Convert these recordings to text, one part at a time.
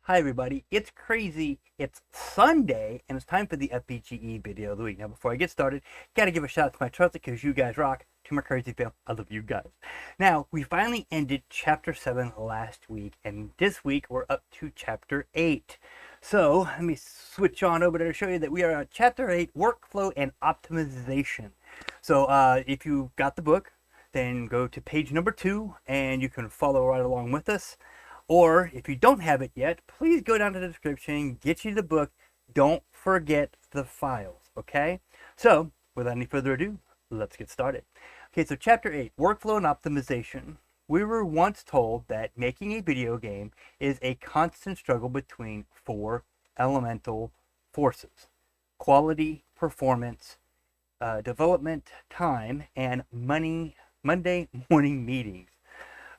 Hi everybody, it's crazy. It's Sunday and it's time for the FPGE video of the week. Now before I get started, gotta give a shout out to my trusted because you guys rock. To my crazy fam, I love you guys. Now, we finally ended chapter 7 last week, and this week we're up to chapter 8. So let me switch on over there to show you that we are at chapter 8, workflow and optimization. So if you got the book, then go to page number 2 and you can follow right along with us. Or if you don't have it yet, please go down to the description, get you the book. Don't forget the files, okay? So, without any further ado, let's get started. Okay, so chapter 8, workflow and optimization. We were once told that making a video game is a constant struggle between 4 elemental forces: quality, performance, development time, and Monday morning meetings.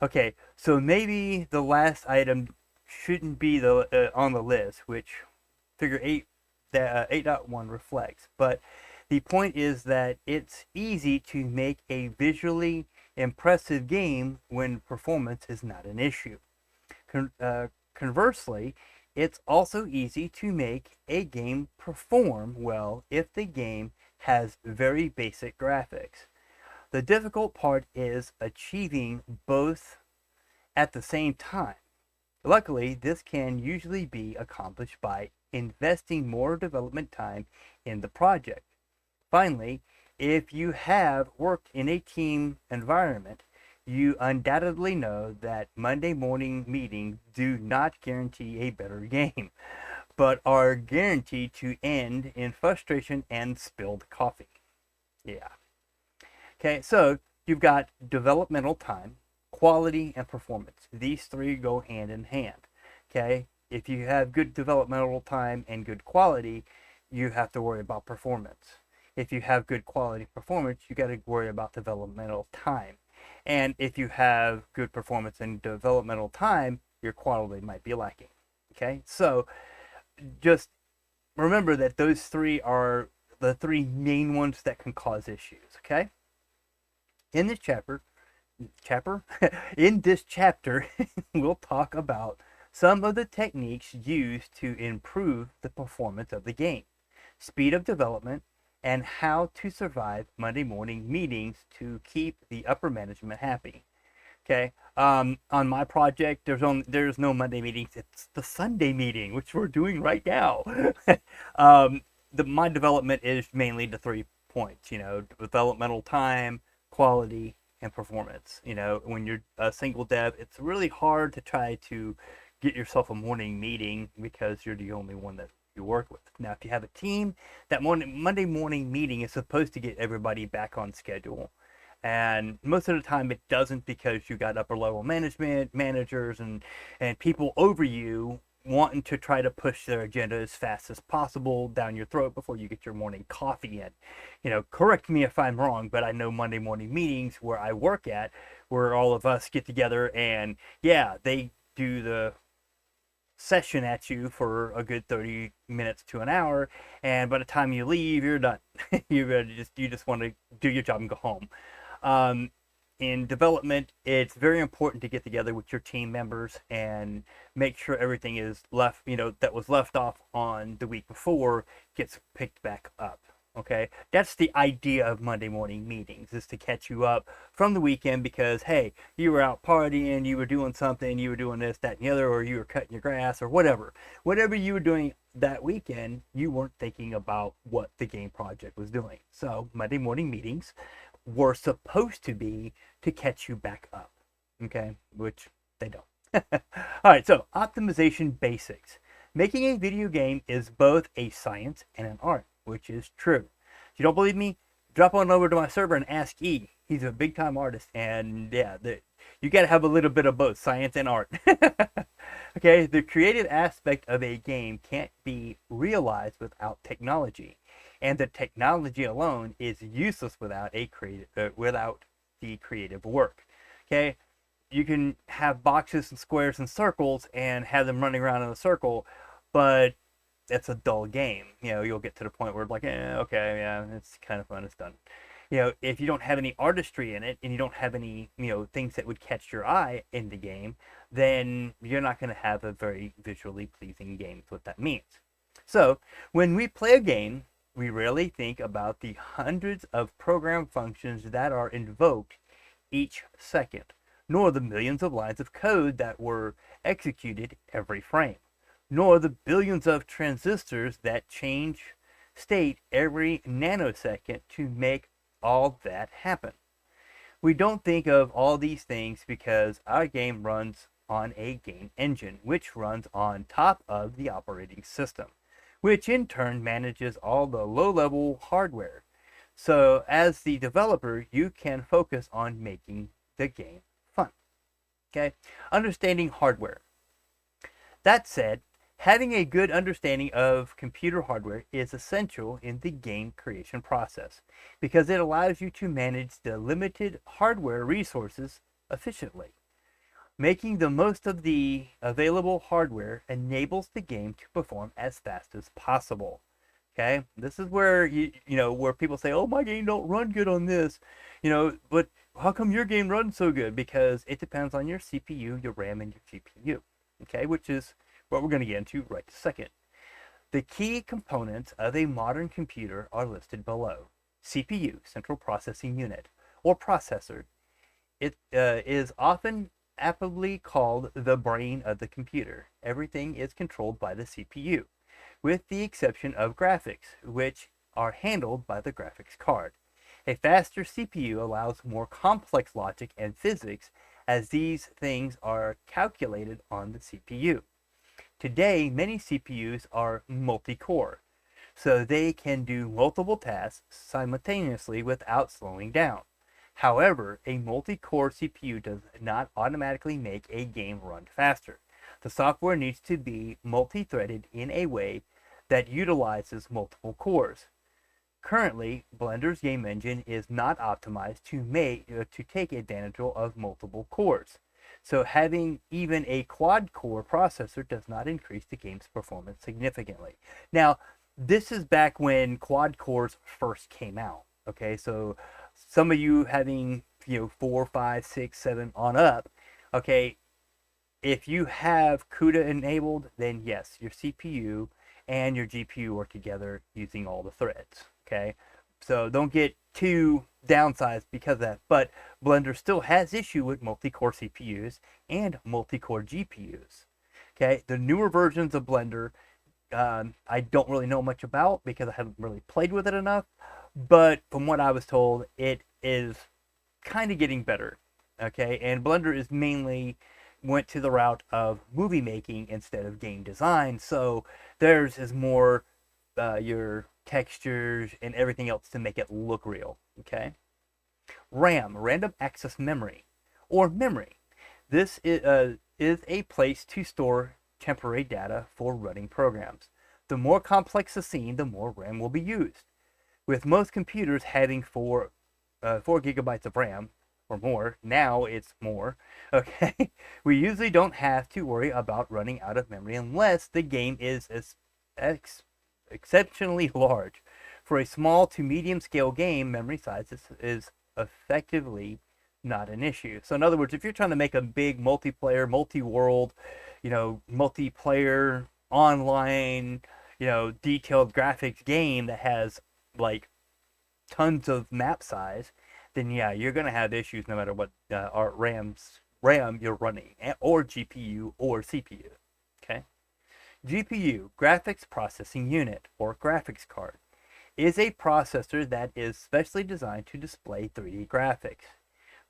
Okay, so maybe the last item shouldn't be on the list, which figure 8 that 8.1 reflects. But the point is that it's easy to make a visually impressive game when performance is not an issue. Conversely, it's also easy to make a game perform well if the game has very basic graphics. The difficult part is achieving both at the same time. Luckily, this can usually be accomplished by investing more development time in the project. Finally, if you have worked in a team environment, you undoubtedly know that Monday morning meetings do not guarantee a better game, but are guaranteed to end in frustration and spilled coffee. Yeah. Okay, so you've got developmental time, quality, and performance. These three go hand in hand. Okay, if you have good developmental time and good quality, you have to worry about performance. If you have good quality performance, you got to worry about developmental time. And if you have good performance and developmental time, your quality might be lacking. Okay, so just remember that those three are the three main ones that can cause issues. Okay, in this chapter in this chapter we'll talk about some of the techniques used to improve the performance of the game, speed of development, and how to survive Monday morning meetings to keep the upper management happy. Okay, on my project, there's no Monday meetings. It's the Sunday meeting, which we're doing right now. um, my development is mainly the 3 points. Developmental time, quality, and performance. When you're a single dev, it's really hard to try to get yourself a morning meeting because you're the only one that you work with. Now, if you have a team, that Monday morning meeting is supposed to get everybody back on schedule. And most of the time it doesn't, because you got upper level management, managers, and people over you wanting to try to push their agenda as fast as possible down your throat before you get your morning coffee in. Correct me if I'm wrong, but I know Monday morning meetings where I work at, where all of us get together and yeah, they do the session at you for a good 30 minutes to an hour, and by the time you leave, you're done. You just want to do your job and go home. Um, in development, it's very important to get together with your team members and make sure everything is left, that was left off on the week before gets picked back up. Okay, that's the idea of Monday morning meetings, is to catch you up from the weekend because, hey, you were out partying, you were doing something, you were doing this, that, and the other, or you were cutting your grass or whatever you were doing that weekend, you weren't thinking about what the game project was doing. So Monday morning meetings were supposed to be to catch you back up, okay, which they don't. All right, so optimization basics. Making a video game is both a science and an art, which is true. If you don't believe me, drop on over to my server and ask E. He's a big time artist, and yeah, you got to have a little bit of both science and art. Okay, the creative aspect of a game can't be realized without technology, and the technology alone is useless without the creative work. Okay, you can have boxes and squares and circles and have them running around in a circle, but it's a dull game. You'll get to the point where it's like, okay, yeah, it's kind of fun, it's done. if you don't have any artistry in it and you don't have any, things that would catch your eye in the game, then you're not going to have a very visually pleasing game. That's what that means. So when we play a game, we rarely think about the hundreds of program functions that are invoked each second, nor the millions of lines of code that were executed every frame, nor the billions of transistors that change state every nanosecond to make all that happen. We don't think of all these things because our game runs on a game engine, which runs on top of the operating system, which in turn manages all the low-level hardware. So as the developer, you can focus on making the game fun. Okay? Understanding hardware. That said, having a good understanding of computer hardware is essential in the game creation process because it allows you to manage the limited hardware resources efficiently. Making the most of the available hardware enables the game to perform as fast as possible. Okay, this is where where people say, "Oh, my game don't run good on this," but how come your game runs so good? Because it depends on your CPU, your RAM, and your GPU. Okay, which is what we're going to get into right this second. The key components of a modern computer are listed below. CPU, Central Processing Unit, or processor. It is often aptly called the brain of the computer. Everything is controlled by the CPU, with the exception of graphics, which are handled by the graphics card. A faster CPU allows more complex logic and physics as these things are calculated on the CPU. Today, many CPUs are multi-core, so they can do multiple tasks simultaneously without slowing down. However, a multi-core CPU does not automatically make a game run faster. The software needs to be multi-threaded in a way that utilizes multiple cores. Currently, Blender's game engine is not optimized to take advantage of multiple cores. So having even a quad-core processor does not increase the game's performance significantly. Now, this is back when quad cores first came out. Okay, so some of you having 4, 5, 6, 7 on up. Okay, if you have CUDA enabled, then yes, your CPU and your GPU work together using all the threads. Okay, so don't get too downsized because of that. But Blender still has issue with multi-core CPUs and multi-core GPUs. Okay, the newer versions of Blender, I don't really know much about because I haven't really played with it enough. But from what I was told, it is kind of getting better. Okay, and Blender is mainly went to the route of movie making instead of game design. So theirs is more your textures and everything else to make it look real. Okay. RAM, random access memory, or memory. This is a place to store temporary data for running programs. The more complex the scene, the more RAM will be used. With most computers having 4 gigabytes of RAM or more, now it's more, okay, we usually don't have to worry about running out of memory unless the game is exceptionally large. For a small to medium scale game, memory size is effectively not an issue. So in other words, if you're trying to make a big multiplayer, multi-world, multiplayer online, detailed graphics game that has like tons of map size, then yeah, you're gonna have issues no matter what RAM you're running, or GPU or CPU. Okay. GPU, Graphics Processing Unit, or graphics card, is a processor that is specially designed to display 3D graphics.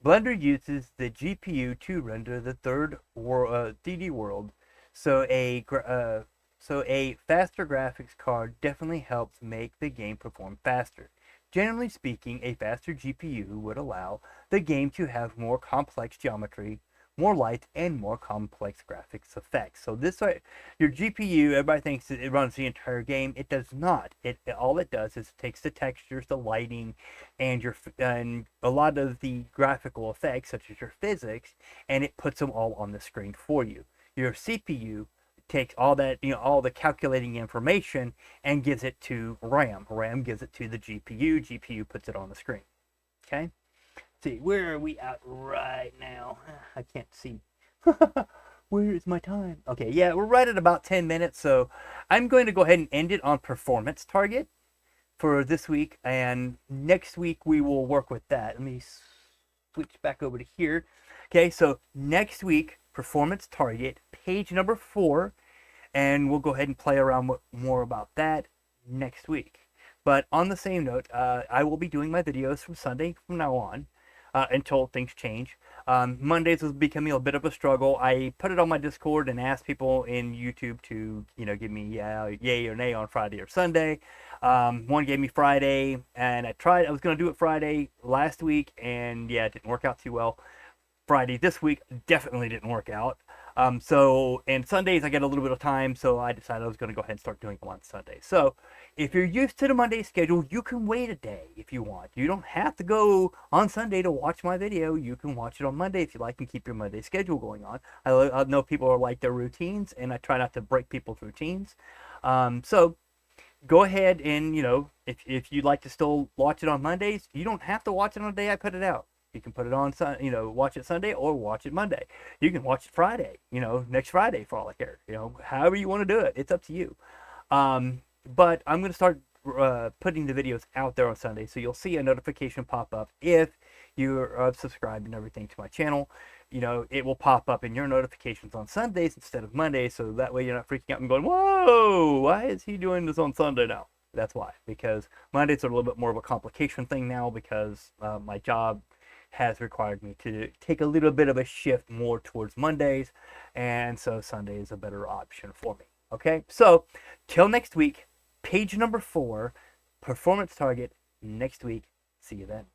Blender uses the GPU to render the 3D world, so a faster graphics card definitely helps make the game perform faster. Generally speaking, a faster GPU would allow the game to have more complex geometry, more light, and more complex graphics effects. So this your GPU, everybody thinks it runs the entire game. It does not. All it does is it takes the textures, the lighting, and a lot of the graphical effects, such as your physics, and it puts them all on the screen for you. Your CPU takes all that, all the calculating information and gives it to RAM. RAM gives it to the GPU. GPU puts it on the screen. Okay. See, where are we at right now? I can't see. Where is my time? Okay, yeah, we're right at about 10 minutes, so I'm going to go ahead and end it on performance target for this week, and next week we will work with that. Let me switch back over to here. Okay, so next week, performance target, page number 4, and we'll go ahead and play around more about that next week. But on the same note, I will be doing my videos from Sunday from now on until things change. Mondays was becoming a bit of a struggle. I put it on my Discord and asked people in YouTube to, give me yay or nay on Friday or Sunday. One gave me Friday, and I was going to do it Friday last week, and yeah, it didn't work out too well. Friday this week definitely didn't work out. And Sundays I get a little bit of time, so I decided I was going to go ahead and start doing them on Sunday. So if you're used to the Monday schedule, you can wait a day if you want. You don't have to go on Sunday to watch my video. You can watch it on Monday if you like and keep your Monday schedule going on. I know people are like their routines, and I try not to break people's routines. So go ahead and, if you'd like to still watch it on Mondays, you don't have to watch it on the day I put it out. You can put it on, watch it Sunday or watch it Monday. You can watch it Friday, next Friday for all I care. However you want to do it, it's up to you. But I'm going to start putting the videos out there on Sunday, so you'll see a notification pop up if you're subscribed and everything to my channel. It will pop up in your notifications on Sundays instead of Mondays, so that way you're not freaking out and going, whoa, why is he doing this on Sunday now? That's why, because Mondays are a little bit more of a complication thing now, because my job has required me to take a little bit of a shift more towards Mondays, and so Sunday is a better option for me. Okay, so till next week, page number 4, performance target next week. See you then.